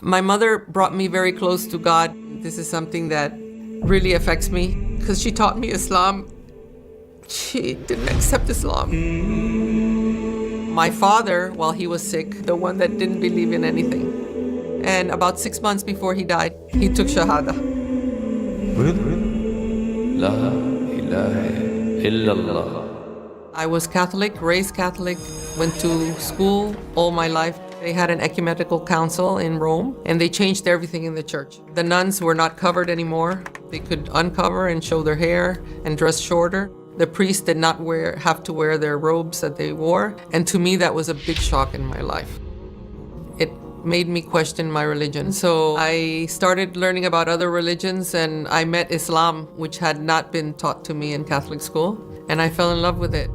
My mother brought me very close to God. This is something that really affects me because she taught me Islam. She didn't accept Islam. My father, while he was sick, the one that didn't believe in anything. And about 6 months before he died, he took Shahada. La ilaha illallah. I was Catholic, raised Catholic, went to school all my life. They had an ecumenical council in Rome, and they changed everything in the church. The nuns were not covered anymore. They could uncover and show their hair and dress shorter. The priests did not have to wear their robes that they wore. And to me, that was a big shock in my life. It made me question my religion. So I started learning about other religions, and I met Islam, which had not been taught to me in Catholic school, and I fell in love with it.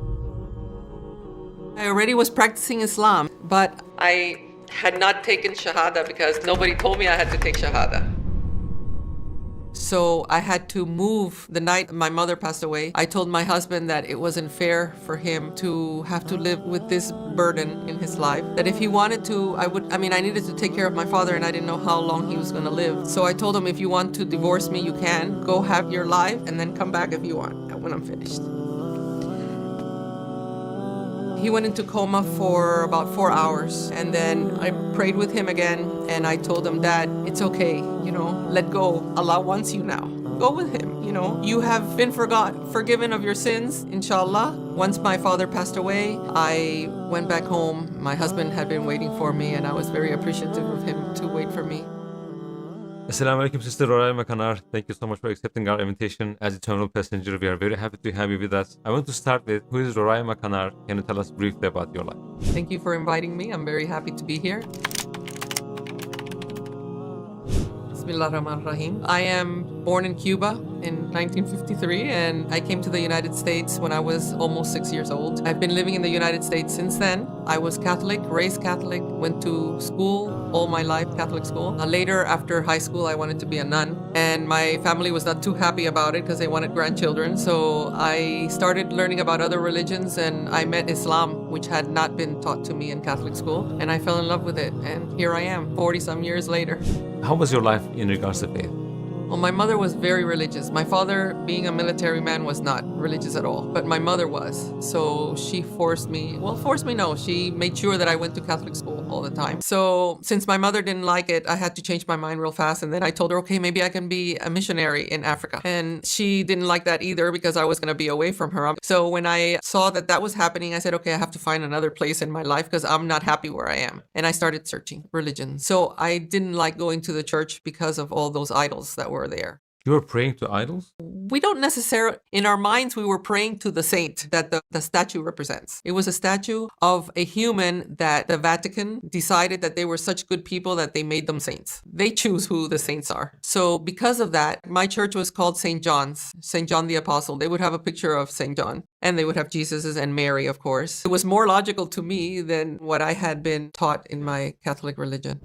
I already was practicing Islam, but I had not taken Shahada because nobody told me I had to take Shahada. So I had to move the night my mother passed away. I told my husband that it wasn't fair for him to have to live with this burden in his life. That if he wanted to, I needed to take care of my father, and I didn't know how long he was going to live. So I told him, if you want to divorce me, you can. Go have your life and then come back if you want when I'm finished. He went into coma for about 4 hours, and then I prayed with him again, and I told him, Dad, it's okay, let go. Allah wants you now. Go with him, You have been forgiven of your sins, inshallah. Once my father passed away, I went back home. My husband had been waiting for me, and I was very appreciative of him to wait for me. Assalamu alaikum, Sister Roraima, Kaanar. Thank you so much for accepting our invitation as Eternal Passenger. We are very happy to have you with us. I want to start with, who is Roraima, Kaanar? Can you tell us briefly about your life? Thank you for inviting me. I'm very happy to be here. Bismillahirrahmanirrahim. I am born in Cuba in 1953, and I came to the United States when I was almost 6 years old. I've been living in the United States since then. I was Catholic, raised Catholic, went to school all my life, Catholic school. Later, after high school, I wanted to be a nun, and my family was not too happy about it because they wanted grandchildren. So I started learning about other religions, and I met Islam, which had not been taught to me in Catholic school, and I fell in love with it. And here I am, 40-some years later. How was your life in regards to faith? Well, my mother was very religious. My father, being a military man, was not religious at all, but my mother was. So she she made sure that I went to Catholic school all the time. So since my mother didn't like it, I had to change my mind real fast. And then I told her, okay, maybe I can be a missionary in Africa. And she didn't like that either because I was going to be away from her. So when I saw that that was happening, I said, okay, I have to find another place in my life because I'm not happy where I am. And I started searching religion. So I didn't like going to the church because of all those idols that were there. You were praying to idols? We don't necessarily, in our minds, we were praying to the saint that the statue represents. It was a statue of a human that the Vatican decided that they were such good people that they made them saints. They choose who the saints are. So because of that, my church was called St. John's, St. John the Apostle. They would have a picture of St. John, and they would have Jesus's and Mary, of course. It was more logical to me than what I had been taught in my Catholic religion.